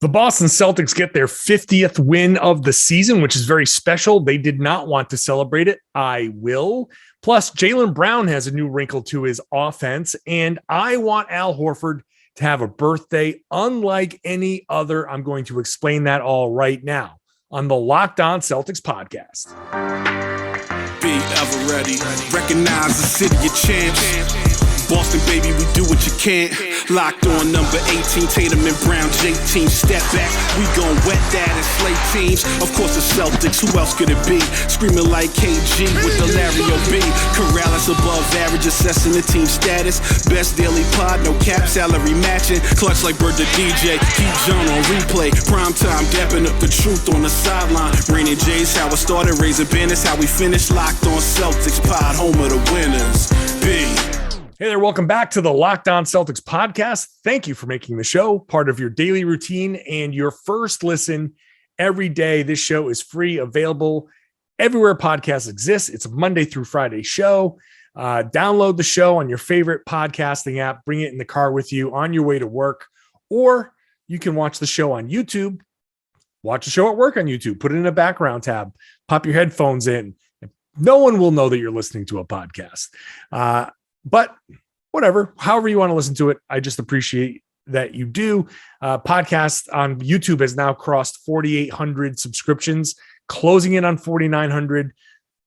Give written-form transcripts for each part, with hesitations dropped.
The Boston Celtics get their 50th win of the season, which is very special. They did not want to celebrate it. I will. Plus, Jaylen Brown has a new wrinkle to his offense, and I want Al Horford to have a birthday unlike any other. I'm going to explain that all right now on the Locked On Celtics podcast. Be ever ready. Recognize the city of champs. Boston, baby, we do what you can't. Locked on number 18, Tatum and Brown, J-team, step back. We gon' wet that and slay teams. Of course, the Celtics, who else could it be? Screaming like KG with the Larry O.B. Karalis above average, assessing the team status. Best daily pod, no cap, salary matching. Clutch like Bird the DJ, keep John on replay. Prime time, dapping up the truth on the sideline. Raining J's, how it started, raising banners, how we finished. Locked on Celtics pod, home of the winners. B. Hey there, welcome back to the Locked On Celtics podcast. Thank you for making the show part of your daily routine and your first listen every day. This show is free, available everywhere podcasts exist. It's a Monday through Friday show. Download the show on your favorite podcasting app. Bring it in the car with you on your way to work, or you can watch the show on YouTube. Watch the show at work on YouTube. Put it in a background tab. Pop your headphones in. No one will know that you're listening to a podcast. But whatever, however you want to listen to it, I just appreciate that you do. Podcast on YouTube has now crossed 4,800 subscriptions, closing in on 4,900.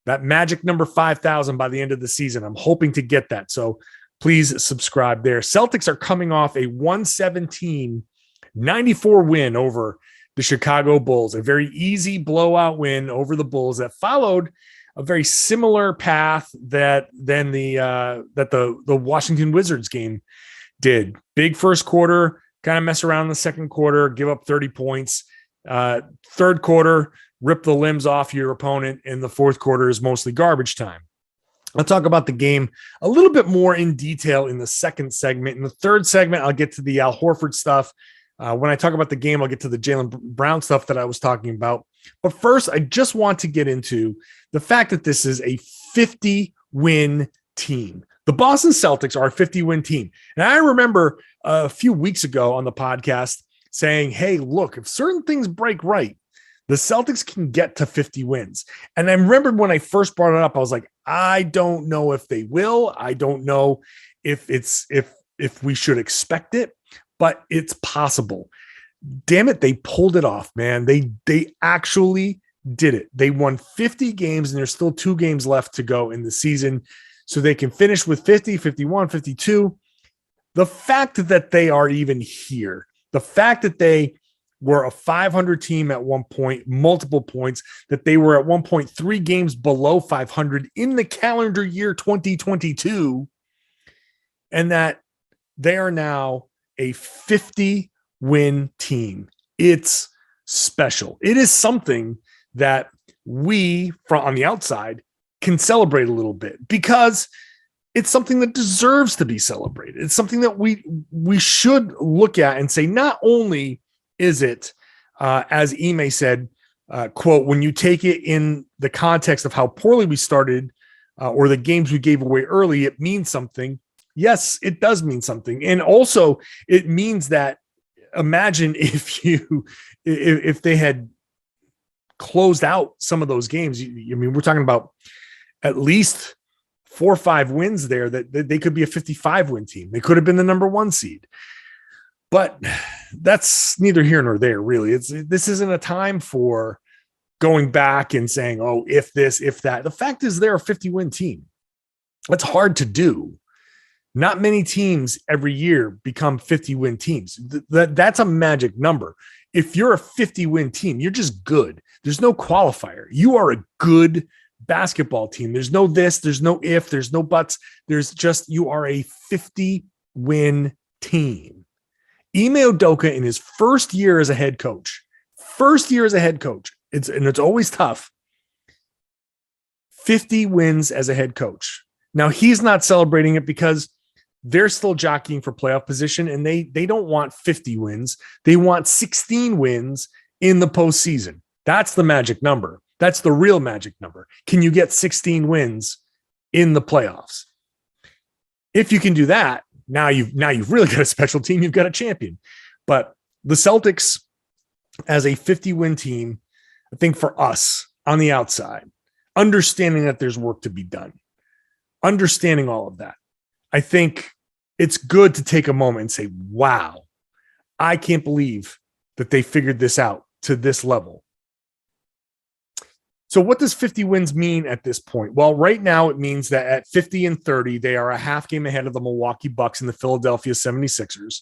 That magic number 5,000 by the end of the season. I'm hoping to get that. So please subscribe there. Celtics are coming off a 117-94 win over the Chicago Bulls, a very easy blowout win over the Bulls that followed a very similar path that the Washington Wizards game did. Big first quarter, kind of mess around in the second quarter, give up 30 points. Third quarter, rip the limbs off your opponent. In the fourth quarter is mostly garbage time. I'll talk about the game a little bit more in detail in the second segment. In the third segment, I'll get to the Al Horford stuff. When I talk about the game, I'll get to the Jaylen Brown stuff that I was talking about. But first, I just want to get into the fact that this is a 50-win team. The Boston Celtics are a 50-win team. And I remember a few weeks ago on the podcast saying, hey, look, if certain things break right, the Celtics can get to 50 wins. And I remember when I first brought it up, I was like, I don't know if they will. I don't know if we should expect it, but it's possible. Damn it, they pulled it off, man. They actually did it. They won 50 games, and there's still 2 games left to go in the season. So they can finish with 50, 51, 52. The fact that they are even here, the fact that they were a 500 team at one point, multiple points, that they were at 1.3 games below 500 in the calendar year 2022, and that they are now a 50-win team. It's special. It is something that we, from on the outside, can celebrate a little bit because it's something that deserves to be celebrated. It's something that we should look at and say, not only is it, as Ime said, quote, when you take it in the context of how poorly we started or the games we gave away early, it means something. Yes, it does mean something. And also it means that imagine if they had closed out some of those games. I mean, we're talking about at least 4 or 5 wins there that they could be a 55-win team. They could have been the number 1 seed. But that's neither here nor there, really. This isn't a time for going back and saying, oh, if this, if that. The fact is they're a 50-win team. That's hard to do. Not many teams every year become 50-win teams. That's a magic number. If you're a 50-win team, you're just good. There's no qualifier. You are a good basketball team. There's no this, there's no if, there's no buts. There's just, you are a 50-win team. Ime Udoka in his first year as a head coach, it's always tough. 50 wins as a head coach. Now he's not celebrating it because they're still jockeying for playoff position, and they don't want 50 wins. They want 16 wins in the postseason. That's the magic number. That's the real magic number. Can you get 16 wins in the playoffs? If you can do that, now you've really got a special team. You've got a champion. But the Celtics as a 50-win team, I think for us on the outside, understanding that there's work to be done, understanding all of that, I think it's good to take a moment and say, wow, I can't believe that they figured this out to this level. So what does 50 wins mean at this point? Well, right now it means that at 50-30, they are a half game ahead of the Milwaukee Bucks and the Philadelphia 76ers.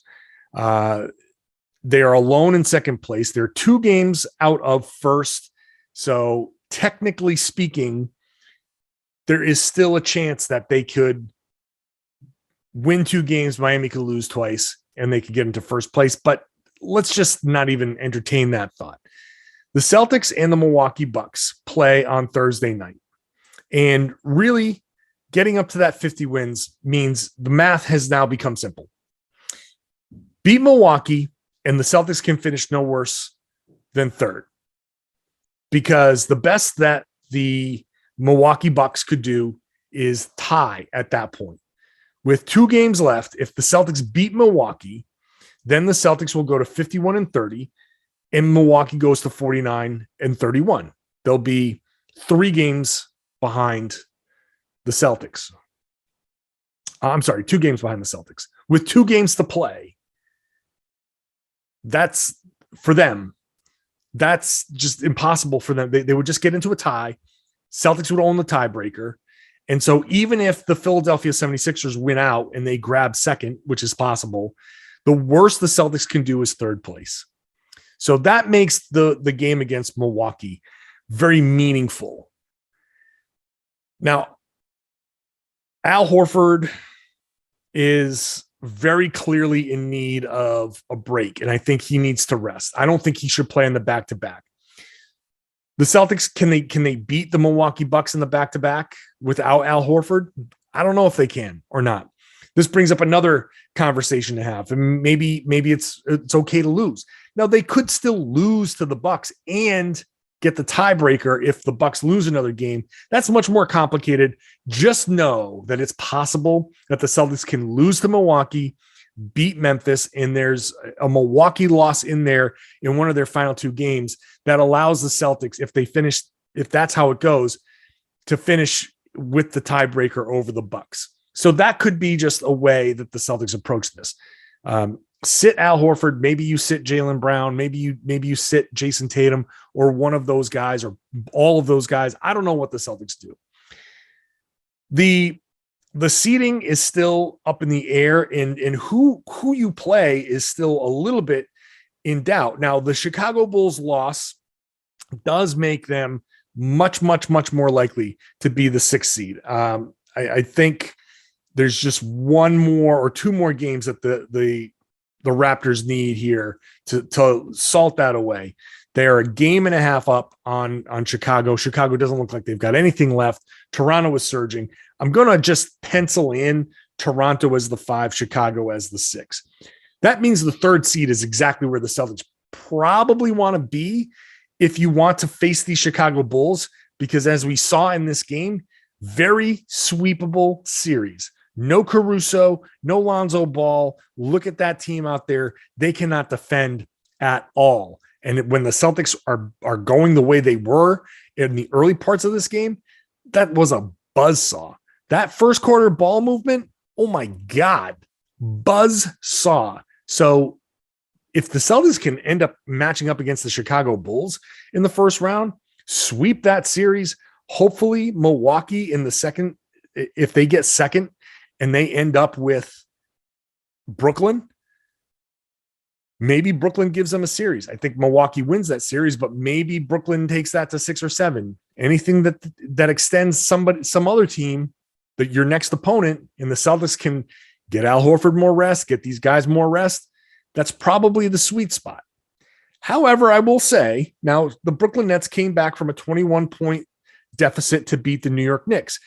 They are alone in second place. They're 2 games out of first. So technically speaking, there is still a chance that they could win 2 games. Miami could lose twice and they could get into first place. But let's just not even entertain that thought. The Celtics and the Milwaukee Bucks play on Thursday night. And really getting up to that 50 wins means the math has now become simple. Beat Milwaukee and the Celtics can finish no worse than third. Because the best that the Milwaukee Bucks could do is tie at that point. With 2 games left, if the Celtics beat Milwaukee, then the Celtics will go to 51-30, and Milwaukee goes to 49-31. They'll be 3 games behind the Celtics. I'm sorry, 2 games behind the Celtics. With 2 games to play, that's for them. That's just impossible for them. They would just get into a tie. Celtics would own the tiebreaker. And so even if the Philadelphia 76ers win out and they grab second, which is possible, the worst the Celtics can do is third place. So that makes the game against Milwaukee very meaningful. Now, Al Horford is very clearly in need of a break, and I think he needs to rest. I don't think he should play in the back-to-back. The Celtics, can they beat the Milwaukee Bucks in the back-to-back without Al Horford? I don't know if they can or not. This brings up another conversation to have. And maybe it's okay to lose. Now, they could still lose to the Bucks and get the tiebreaker if the Bucks lose another game. That's much more complicated. Just know that it's possible that the Celtics can lose to Milwaukee, beat Memphis, and there's a Milwaukee loss in there in one of their final 2 games that allows the Celtics, if that's how it goes, to finish with the tiebreaker over the Bucks. So that could be just a way that the Celtics approach this. Sit Al Horford, maybe you sit Jaylen Brown, maybe you sit Jayson Tatum or one of those guys or all of those guys. I don't know what the Celtics do. The seeding is still up in the air, and who you play is still a little bit in doubt. Now, the Chicago Bulls loss does make them much more likely to be the 6th seed. I think there's just 1 more or 2 more games that the Raptors need here to salt that away. They are a game and a half up on Chicago. Chicago doesn't look like they've got anything left. Toronto is surging. I'm going to just pencil in Toronto as the 5, Chicago as the 6. That means the 3rd seed is exactly where the Celtics probably want to be if you want to face these Chicago Bulls, because as we saw in this game, very sweepable series. No Caruso, no Lonzo Ball. Look at that team out there. They cannot defend at all. And when the Celtics are going the way they were in the early parts of this game, that was a buzzsaw. That first quarter ball movement, oh my God, buzzsaw. So if the Celtics can end up matching up against the Chicago Bulls in the first round, sweep that series, hopefully Milwaukee in the second, if they get second and they end up with Brooklyn, maybe Brooklyn gives them a series. I think Milwaukee wins that series, but maybe Brooklyn takes that to 6 or 7. Anything that extends some other team, that your next opponent, and the Celtics can get Al Horford more rest, get these guys more rest. That's probably the sweet spot. However, I will say now the Brooklyn Nets came back from a 21-point deficit to beat the New York Knicks.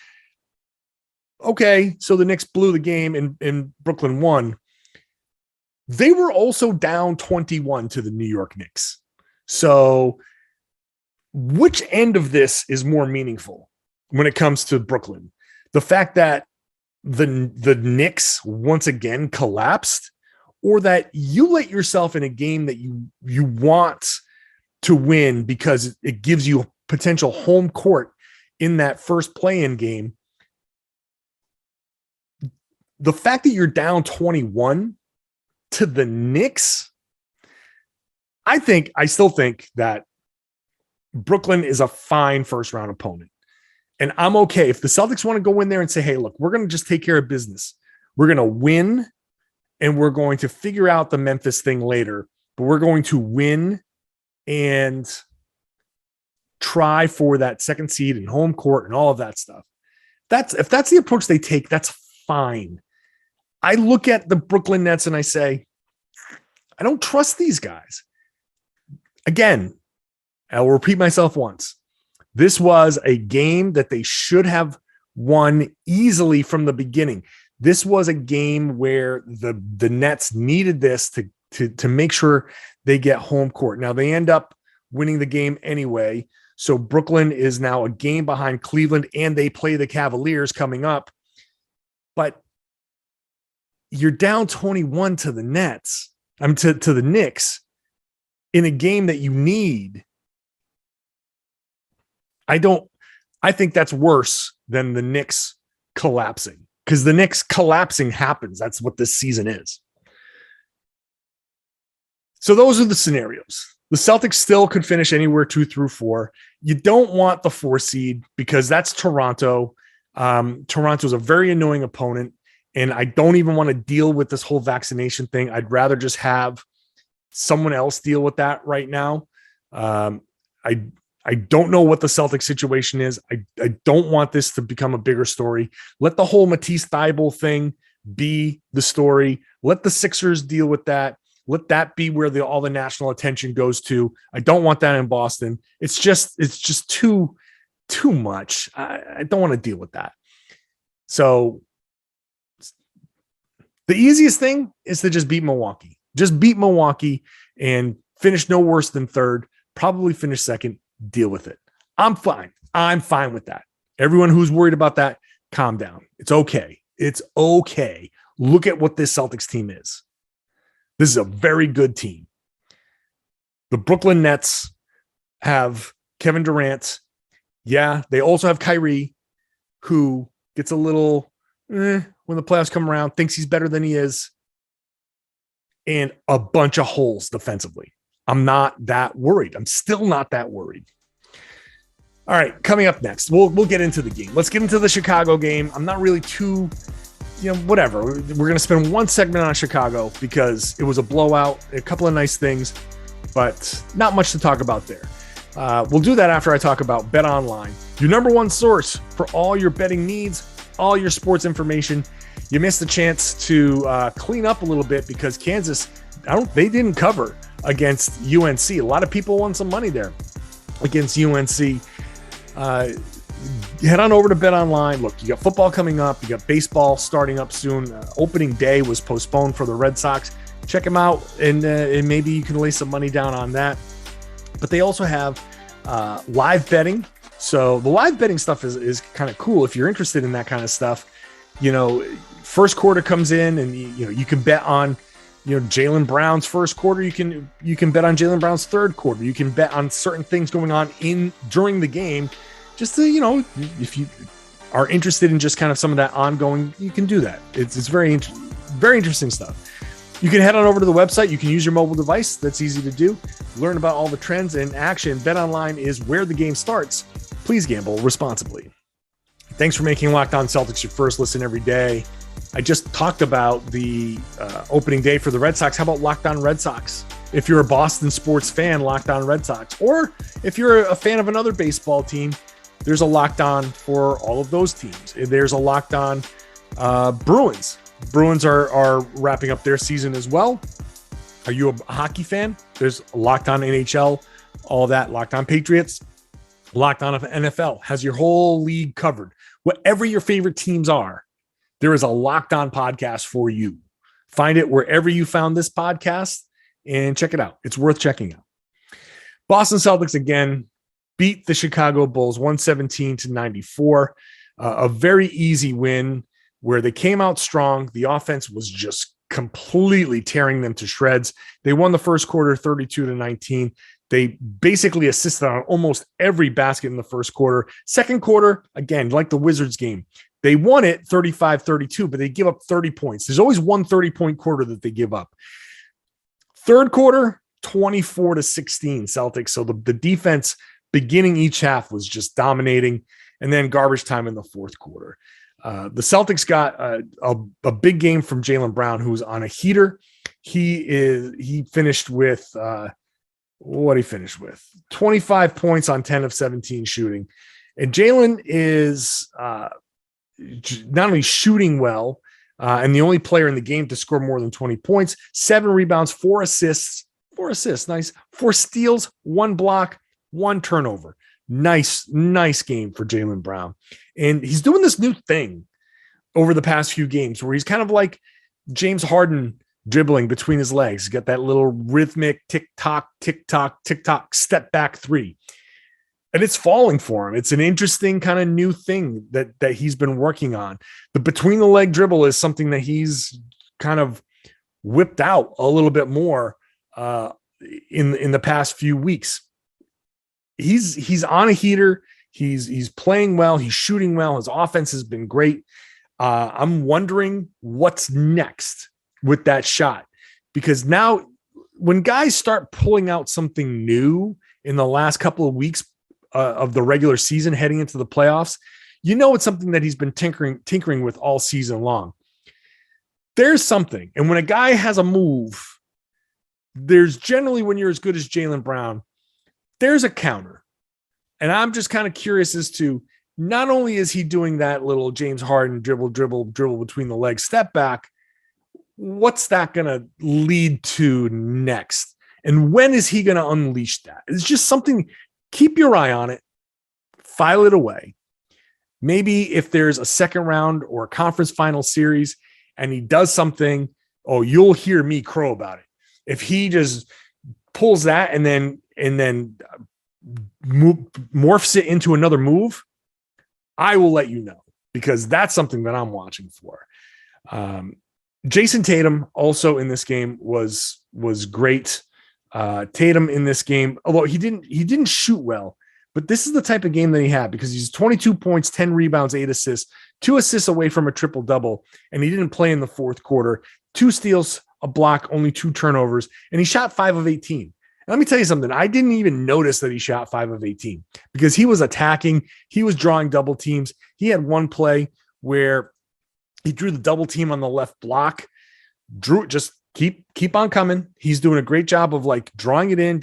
Okay, so the Knicks blew the game and Brooklyn won. They were also down 21 to the New York Knicks. So which end of this is more meaningful when it comes to Brooklyn? The fact that the Knicks once again collapsed, or that you let yourself in a game that you want to win because it gives you potential home court in that first play-in game. The fact that you're down 21 to the Knicks, I still think that Brooklyn is a fine first round opponent. And I'm okay if the Celtics want to go in there and say, hey, look, we're going to just take care of business. We're going to win and we're going to figure out the Memphis thing later, but we're going to win and try for that second seed and home court and all of that stuff. If that's the approach they take, that's fine. I look at the Brooklyn Nets and I say, I don't trust these guys. Again, I'll repeat myself once. This was a game that they should have won easily from the beginning. This was a game where the Nets needed this to make sure they get home court. Now they end up winning the game anyway. So Brooklyn is now a game behind Cleveland and they play the Cavaliers coming up. But you're down 21 to the Nets. To the Knicks in a game that you need. I think that's worse than the Knicks collapsing, because the Knicks collapsing happens. That's what this season is. So those are the scenarios. The Celtics still could finish anywhere 2 through 4. You don't want the 4 seed because that's Toronto. Toronto's a very annoying opponent, and I don't even want to deal with this whole vaccination thing. I'd rather just have someone else deal with that right now. I don't know what the Celtics situation is. I don't want this to become a bigger story. Let the whole Matisse Thybulle thing be the story. Let the Sixers deal with that. Let that be where all the national attention goes to. I don't want that in Boston. It's just too much. I don't want to deal with that. So the easiest thing is to just beat Milwaukee. Just beat Milwaukee and finish no worse than third, probably finish second, deal with it. I'm fine. I'm fine with that. Everyone who's worried about that, calm down. It's okay. It's okay. Look at what this Celtics team is. This is a very good team. The Brooklyn Nets have Kevin Durant. Yeah, they also have Kyrie, who gets a little, when the playoffs come around, thinks he's better than he is. And a bunch of holes defensively. I'm not that worried. I'm still not that worried. All right, coming up next, we'll get into the game. Let's get into the Chicago game. I'm not really too, whatever. We're going to spend one segment on Chicago because it was a blowout, a couple of nice things, but not much to talk about there. We'll do that after I talk about BetOnline, your number one source for all your betting needs, all your sports information. You missed the chance to clean up a little bit because Kansas, they didn't cover against UNC. A lot of people won some money there against UNC. Head on over to BetOnline. Look, you got football coming up. You got baseball starting up soon. Opening day was postponed for the Red Sox. Check them out, and maybe you can lay some money down on that. But they also have live betting. So the live betting stuff is kind of cool if you're interested in that kind of stuff. First quarter comes in, and you can bet on Jaylen Brown's first quarter. You can bet on Jaylen Brown's third quarter. You can bet on certain things going on during the game. Just to, if you are interested in just kind of some of that ongoing, you can do that. It's very interesting stuff. You can head on over to the website. You can use your mobile device. That's easy to do. Learn about all the trends and action. BetOnline is where the game starts. Please gamble responsibly. Thanks for making Locked On Celtics your first listen every day. I just talked about the opening day for the Red Sox. How about Locked On Red Sox? If you're a Boston sports fan, Locked On Red Sox. Or if you're a fan of another baseball team, there's a Locked On for all of those teams. There's a Locked On Bruins. Bruins are wrapping up their season as well. Are you a hockey fan? There's a Locked On NHL, all that. Locked On Patriots, Locked On NFL has your whole league covered. Whatever your favorite teams are, there is a Locked On podcast for you. Find it wherever you found this podcast and check it out. It's worth checking out. Boston Celtics again beat the Chicago Bulls 117-94. A very easy win where they came out strong. The offense was just completely tearing them to shreds. They won the first quarter 32-19. They basically assisted on almost every basket in the first quarter. Second quarter, again, like the Wizards game, they won it 35-32, but they give up 30 points. There's always one 30-point quarter that they give up. Third quarter, 24-16 Celtics. So the defense beginning each half was just dominating, and then garbage time in the fourth quarter. The Celtics got a big game from Jaylen Brown, who's on a heater. He finished with what he finished with 25 points on 10 of 17 shooting. And Jaylen is not only shooting well, and the only player in the game to score more than 20 points, 7 rebounds, 4 assists, nice, 4 steals, 1 block, 1 turnover. Nice game for Jaylen Brown. And he's doing this new thing over the past few games where he's kind of like James Harden dribbling between his legs. He's got that little rhythmic tick-tock, tick-tock, tick-tock step back 3. And it's falling for him. It's an interesting kind of new thing that he's been working on. The between the leg dribble is something that he's kind of whipped out a little bit more in the past few weeks. He's on a heater. He's playing well. He's shooting well. His offense has been great. I'm wondering what's next with that shot, because now when guys start pulling out something new in the last couple of weeks of the regular season heading into the playoffs, it's something that he's been tinkering with all season long. There's something. And when a guy has a move, there's generally, when you're as good as Jaylen Brown, there's a counter. And I'm just kind of curious as to, not only is he doing that little James Harden dribble between the legs step back, what's that going to lead to next? And when is he going to unleash that? It's just something. Keep your eye on it, file it away. Maybe if there's a second round or a conference final series and he does something, you'll hear me crow about it. If he just pulls that and then morphs it into another move, I will let you know, because that's something that I'm watching for. Jayson Tatum also in this game was great. Tatum in this game, although he didn't shoot well, but this is the type of game that he had, because he's 22 points, 10 rebounds, 8 assists, 2 assists away from a triple double. And he didn't play in the fourth quarter, 2 steals, a block, only 2 turnovers. And he shot 5 of 18. And let me tell you something. I didn't even notice that he shot 5 of 18 because he was attacking. He was drawing double teams. He had one play where he drew the double team on the left block, just keep on coming. He's doing a great job of like drawing it in,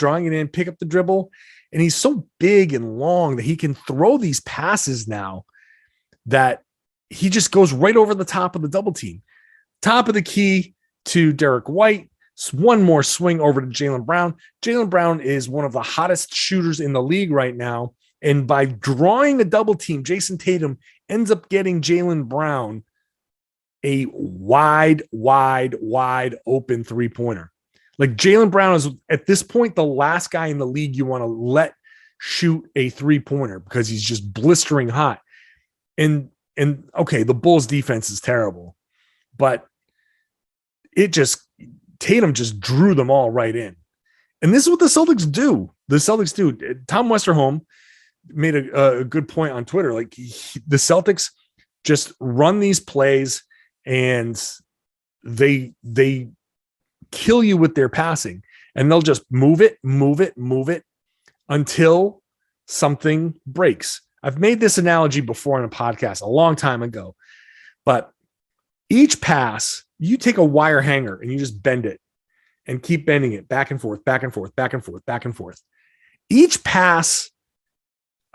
pick up the dribble. And he's so big and long that he can throw these passes now that he just goes right over the top of the double team. Top of the key to Derek White. One more swing over to Jaylen Brown. Jaylen Brown is one of the hottest shooters in the league right now. And by drawing a double team, Jayson Tatum ends up getting Jaylen Brown a wide open 3-pointer. Like, Jaylen Brown is at this point the last guy in the league you want to let shoot a 3-pointer because he's just blistering hot. And okay, the Bulls defense is terrible, but Tatum just drew them all right in. And this is what the Celtics do. Tom Westerholm made a good point on Twitter. Like, the Celtics just run these plays and they kill you with their passing, and they'll just move it until something breaks. I've made this analogy before on a podcast a long time ago, but each pass, you take a wire hanger and you just bend it and keep bending it back and forth. Each pass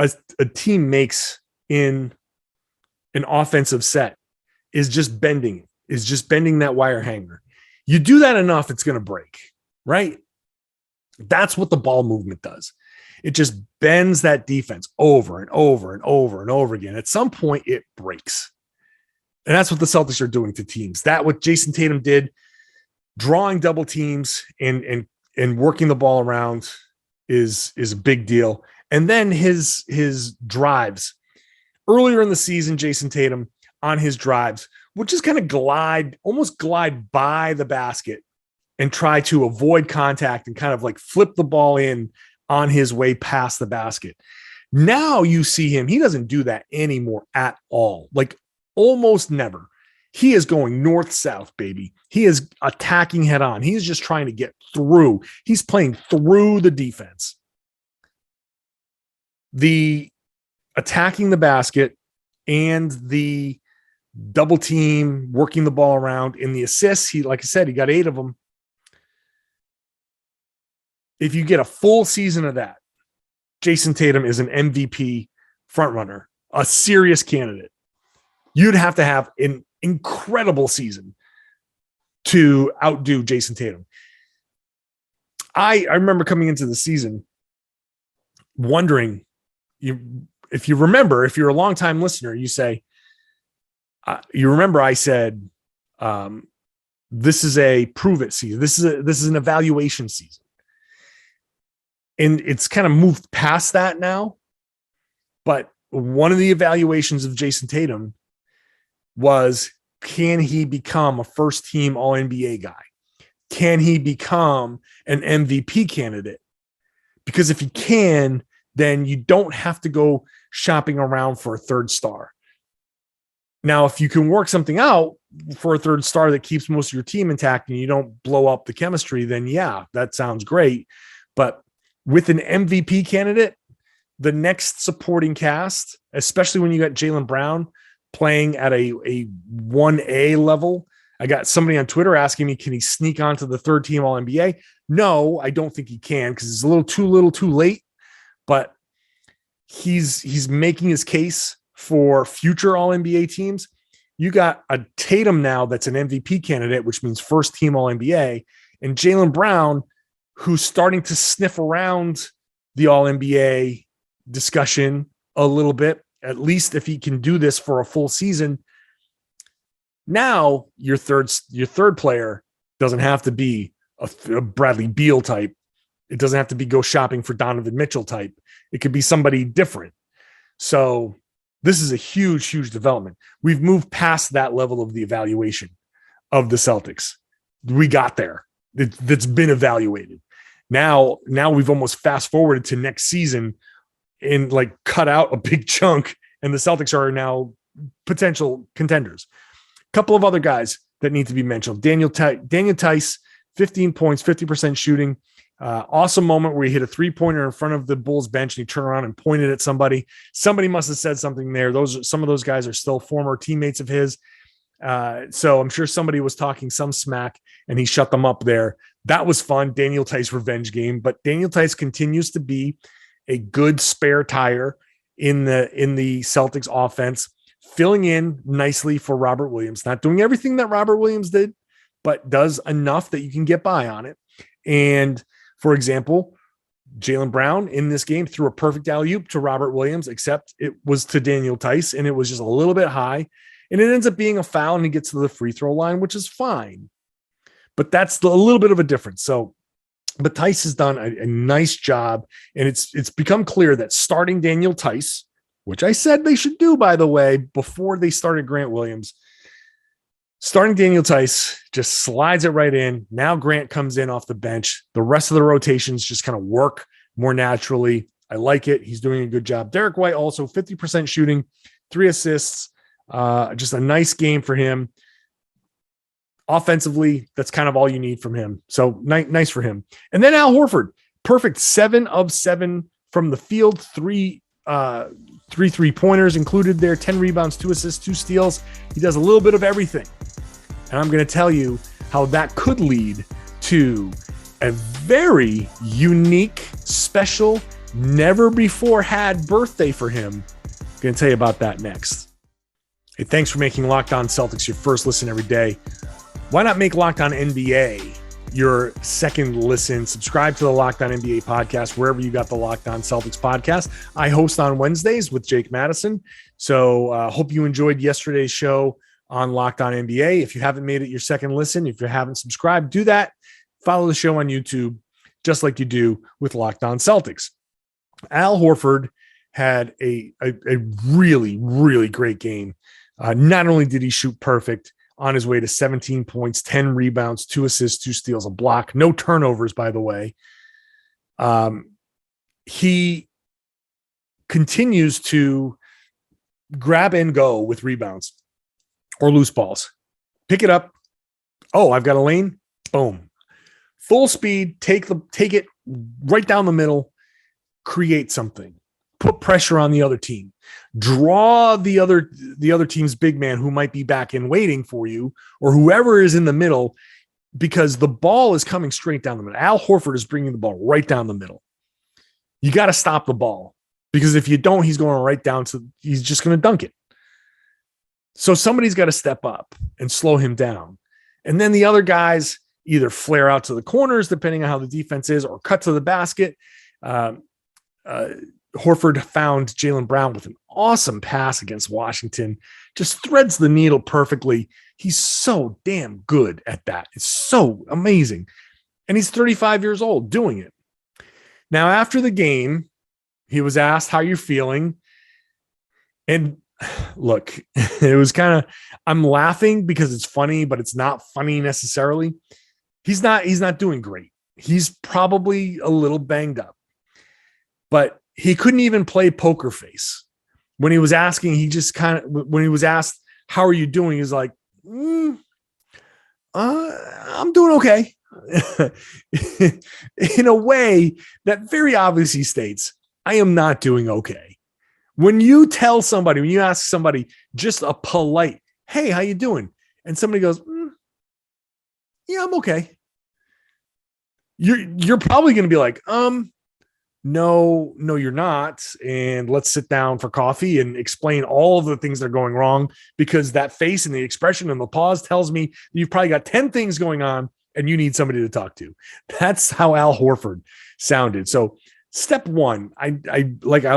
a team makes in an offensive set is just bending that wire hanger. You do that enough, it's going to break, right? That's what the ball movement does. It just bends that defense over and over again. At some point, it breaks. And that's what the Celtics are doing to teams. That what Jayson Tatum did, drawing double teams and working the ball around is a big deal. And then his drives. Earlier in the season, Jayson Tatum on his drives would just kind of almost glide by the basket and try to avoid contact and kind of like flip the ball in on his way past the basket. Now you see him, he doesn't do that anymore at all. Like almost never. He is going north-south, baby. He is attacking head on. He's just trying to get through. He's playing through the defense. The attacking the basket and the double team, working the ball around in the assists. He, like I said, he got 8 of them. If you get a full season of that, Jayson Tatum is an MVP frontrunner, a serious candidate. You'd have to have an incredible season to outdo Jayson Tatum. I remember coming into the season wondering, if you remember, if you're a longtime listener, you say, you remember I said, this is a prove it season. This is an evaluation season. And it's kind of moved past that now. But one of the evaluations of Jayson Tatum was, can he become a first team All-NBA guy? Can he become an MVP candidate? Because if he can, then you don't have to go shopping around for a third star. Now, if you can work something out for a third star that keeps most of your team intact and you don't blow up the chemistry, then yeah, that sounds great. But with an MVP candidate, the next supporting cast, especially when you got Jaylen Brown playing at a 1A level. I got somebody on Twitter asking me, can he sneak onto the third team All-NBA? No, I don't think he can, because it's a little too late, but he's making his case for future All-NBA teams. You got a Tatum now that's an MVP candidate, which means first team All-NBA, and Jaylen Brown, who's starting to sniff around the All-NBA discussion a little bit, at least if he can do this for a full season. Now your third player doesn't have to be a Bradley Beal type. It doesn't have to be go shopping for Donovan Mitchell type. It could be somebody different. So this is a huge, huge development. We've moved past that level of the evaluation of the Celtics. We got there. That's been evaluated. Now we've almost fast forwarded to next season and like cut out a big chunk, and the Celtics are now potential contenders. A couple of other guys that need to be mentioned. Daniel Tice, 15 points, 50% shooting. Awesome moment where he hit a 3-pointer in front of the Bulls bench and he turned around and pointed at somebody. Somebody must have said something there. Some of those guys are still former teammates of his. So I'm sure somebody was talking some smack and he shut them up there. That was fun. Daniel Tice revenge game, but Daniel Tice continues to be a good spare tire in the Celtics offense, filling in nicely for Robert Williams, not doing everything that Robert Williams did, but does enough that you can get by on it. And for example, Jaylen Brown in this game threw a perfect alley-oop to Robert Williams, except it was to Daniel Tice and it was just a little bit high. And it ends up being a foul and he gets to the free throw line, which is fine. But that's a little bit of a difference. So, but Tice has done a nice job. And it's become clear that starting Daniel Tice, which I said they should do, by the way, before they started Grant Williams, starting Daniel Tice just slides it right in. Now Grant comes in off the bench. The rest of the rotations just kind of work more naturally. I like it. He's doing a good job. Derek White also 50% shooting, 3 assists. Just a nice game for him. Offensively, that's kind of all you need from him. So nice for him. And then Al Horford, perfect 7 of 7 from the field, 3 3-pointers included there, 10 rebounds, 2 assists, 2 steals. He does a little bit of everything. And I'm going to tell you how that could lead to a very unique, special, never before had birthday for him. I'm going to tell you about that next. Hey, thanks for making Locked On Celtics your first listen every day. Why not make Locked On NBA your second listen? Subscribe to the Locked On NBA podcast wherever you got the Locked On Celtics podcast. I host on Wednesdays with Jake Madison. So hope you enjoyed yesterday's show on Locked On NBA. If you haven't made it your second listen, if you haven't subscribed, do that. Follow the show on YouTube, just like you do with Locked On Celtics. Al Horford had a really, really great game. Not only did he shoot perfect, on his way to 17 points, 10 rebounds, 2 assists, 2 steals, a block, no turnovers, by the way. he continues to grab and go with rebounds or loose balls. Pick it up. Oh, I've got a lane. Boom. Full speed. Take it right down the middle. Create something. Put pressure on the other team. Draw the other team's big man who might be back in waiting for you, or whoever is in the middle, because the ball is coming straight down the middle. Al Horford is bringing the ball right down the middle. You got to stop the ball, because if you don't, he's going right down to, he's just going to dunk it. So somebody's got to step up and slow him down. And then the other guys either flare out to the corners, depending on how the defense is, or cut to the basket. Horford found Jaylen Brown with an awesome pass against Washington, just threads the needle perfectly. He's so damn good at that. It's so amazing. And he's 35 years old doing it. Now, after the game, he was asked, how you feeling? And look, it was kind of, I'm laughing because it's funny, but it's not funny necessarily. He's not doing great. He's probably a little banged up, but he couldn't even play poker face. When he was asking, when he was asked, how are you doing? He's like, I'm doing okay. In a way that very obviously states, I am not doing okay. When you ask somebody just a polite, hey, how you doing? And somebody goes, yeah, I'm okay. You're probably going to be like, no, you're not. And let's sit down for coffee and explain all of the things that are going wrong, because that face and the expression and the pause tells me you've probably got 10 things going on and you need somebody to talk to. That's how Al Horford sounded. So step one, I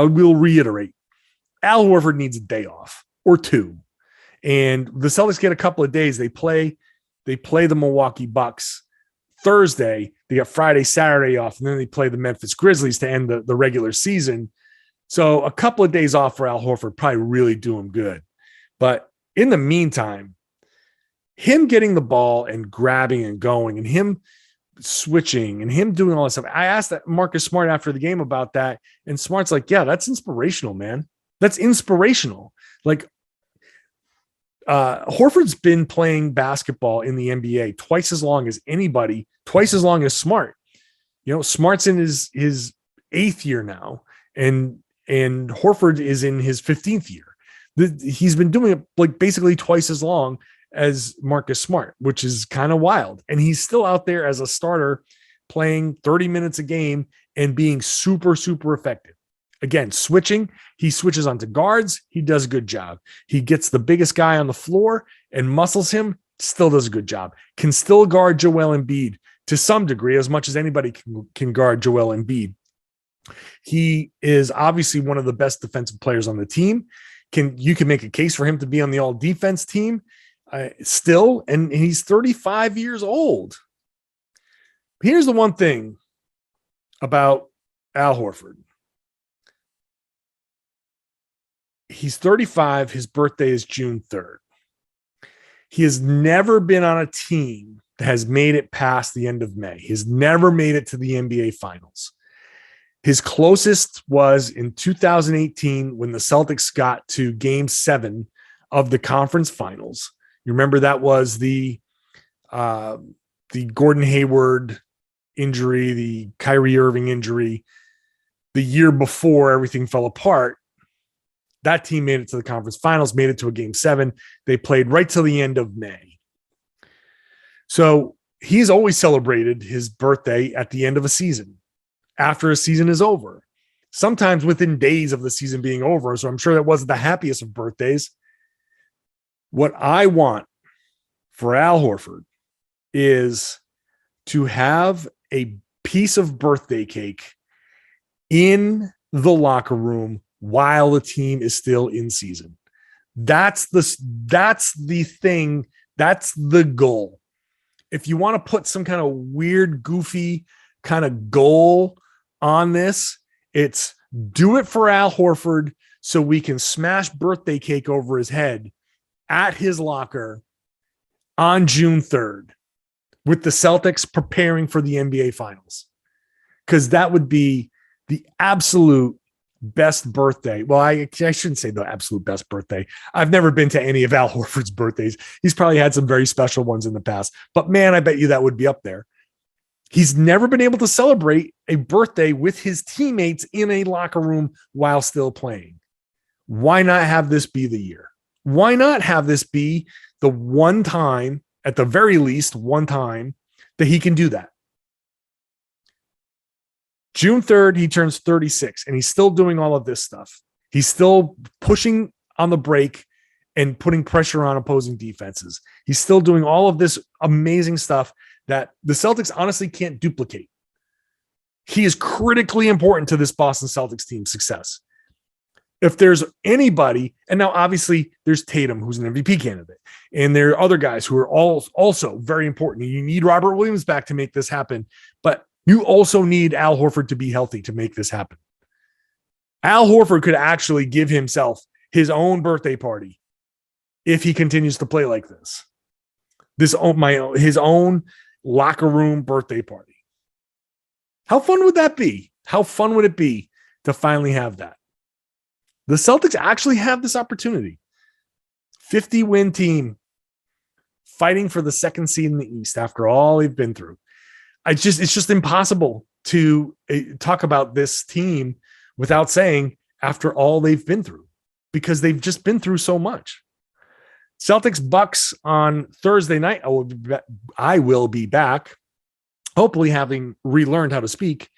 will reiterate, Al Horford needs a day off or two. And the Celtics get a couple of days. They play the Milwaukee Bucks Thursday. They got Friday, Saturday off, and then they play the Memphis Grizzlies to end the regular season. So a couple of days off for Al Horford probably really do him good. But in the meantime, him getting the ball and grabbing and going and him switching and him doing all that stuff. I asked that Marcus Smart after the game about that, and Smart's like, yeah, that's inspirational, man. That's inspirational. Like, Horford's been playing basketball in the NBA twice as long as anybody, twice as long as Smart. You know, Smart's in his 8th year now, and Horford is in his 15th year. He's been doing it like basically twice as long as Marcus Smart, which is kind of wild. And he's still out there as a starter playing 30 minutes a game and being super, super effective. Again, he switches onto guards. He does a good job. He gets the biggest guy on the floor and muscles him, still does a good job. Can still guard Joel Embiid to some degree, as much as anybody can guard Joel Embiid. He is obviously one of the best defensive players on the team. You can make a case for him to be on the all defense team still, and he's 35 years old. Here's the one thing about Al Horford. He's 35. His birthday is June 3rd. He has never been on a team that has made it past the end of May. He's never made it to the NBA Finals. His closest was in 2018 when the Celtics got to Game 7 of the conference finals. You remember that was the Gordon Hayward injury, the Kyrie Irving injury. The year before everything fell apart, that team made it to the conference finals, made it to a Game 7. They played right till the end of May. So he's always celebrated his birthday at the end of a season, after a season is over, sometimes within days of the season being over. So I'm sure that wasn't the happiest of birthdays. What I want for Al Horford is to have a piece of birthday cake in the locker room while the team is still in season. That's the thing. That's the goal. If you want to put some kind of weird, goofy kind of goal on this, it's do it for Al Horford so we can smash birthday cake over his head at his locker on June 3rd with the Celtics preparing for the NBA Finals. Because that would be the absolute best birthday. Well, I shouldn't say the absolute best birthday. I've never been to any of Al Horford's birthdays. He's probably had some very special ones in the past, but man, I bet you that would be up there. He's never been able to celebrate a birthday with his teammates in a locker room while still playing. Why not have this be the year? Why not have this be the one time, at the very least, one time that he can do that? June 3rd, he turns 36, and he's still doing all of this stuff. He's still pushing on the brake and putting pressure on opposing defenses. He's still doing all of this amazing stuff that the Celtics honestly can't duplicate. He is critically important to this Boston Celtics team's success. If there's anybody, and now obviously there's Tatum, who's an MVP candidate, and there are other guys who are also very important. You need Robert Williams back to make this happen, but you also need Al Horford to be healthy to make this happen. Al Horford could actually give himself his own birthday party if he continues to play like this. His own locker room birthday party. How fun would that be? How fun would it be to finally have that? The Celtics actually have this opportunity. 50-win team fighting for the second seed in the East after all they've been through. It's just impossible to talk about this team without saying after all they've been through, because they've just been through so much. Celtics Bucks on Thursday night. I will be back, hopefully having relearned how to speak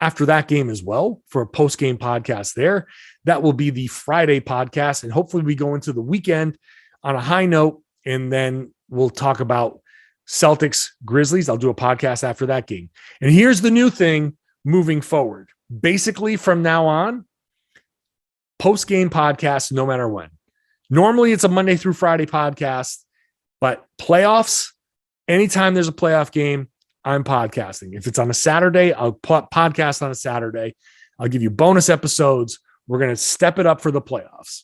after that game as well, for a post-game podcast there. That will be the Friday podcast, and hopefully we go into the weekend on a high note, and then we'll talk about Celtics Grizzlies. I'll do a podcast after that game. And here's the new thing moving forward. Basically, from now on, post-game podcast no matter when. Normally, it's a Monday through Friday podcast, but playoffs, anytime there's a playoff game, I'm podcasting. If it's on a Saturday, I'll podcast on a Saturday. I'll give you bonus episodes. We're going to step it up for the playoffs.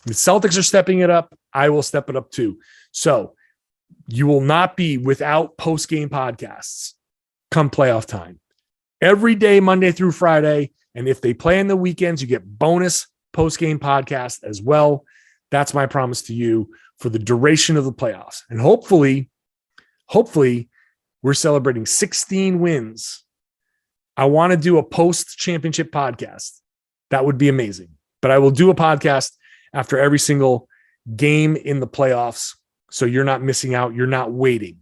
The Celtics are stepping it up. I will step it up too. So you will not be without post-game podcasts come playoff time. Every day, Monday through Friday. And if they play in the weekends, you get bonus post-game podcast as well. That's my promise to you for the duration of the playoffs. And hopefully we're celebrating 16 wins. I want to do a post-championship podcast. That would be amazing. But I will do a podcast after every single game in the playoffs, so you're not missing out. You're not waiting.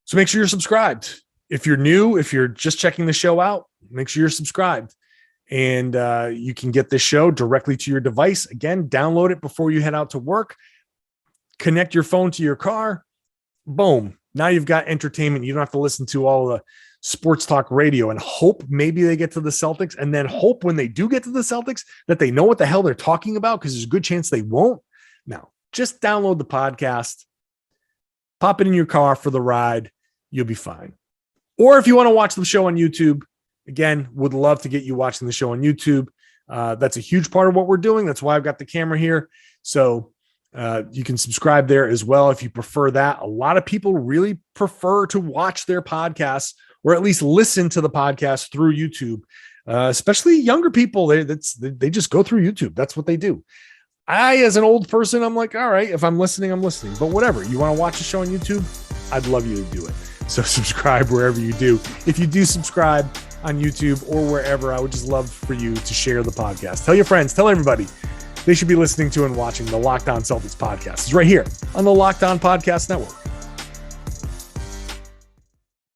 So make sure you're subscribed. If you're new, if you're just checking the show out, make sure you're subscribed. And you can get this show directly to your device. Again, download it before you head out to work. Connect your phone to your car. Boom. Now you've got entertainment. You don't have to listen to all the sports talk radio and hope maybe they get to the Celtics, and then hope when they do get to the Celtics that they know what the hell they're talking about, because there's a good chance they won't. Now, just download the podcast, pop it in your car for the ride. You'll be fine. Or if you want to watch the show on YouTube, again, would love to get you watching the show on YouTube. That's a huge part of what we're doing. That's why I've got the camera here. So you can subscribe there as well if you prefer that. A lot of people really prefer to watch their podcasts, or at least listen to the podcast through YouTube, especially younger people. They just go through YouTube. That's what they do. I, as an old person, I'm like, all right, if I'm listening, I'm listening. But whatever, you want to watch a show on YouTube, I'd love you to do it. So subscribe wherever you do. If you do subscribe on YouTube or wherever, I would just love for you to share the podcast. Tell your friends, tell everybody they should be listening to and watching the Locked On Celtics podcast. It's right here on the Locked On Podcast Network.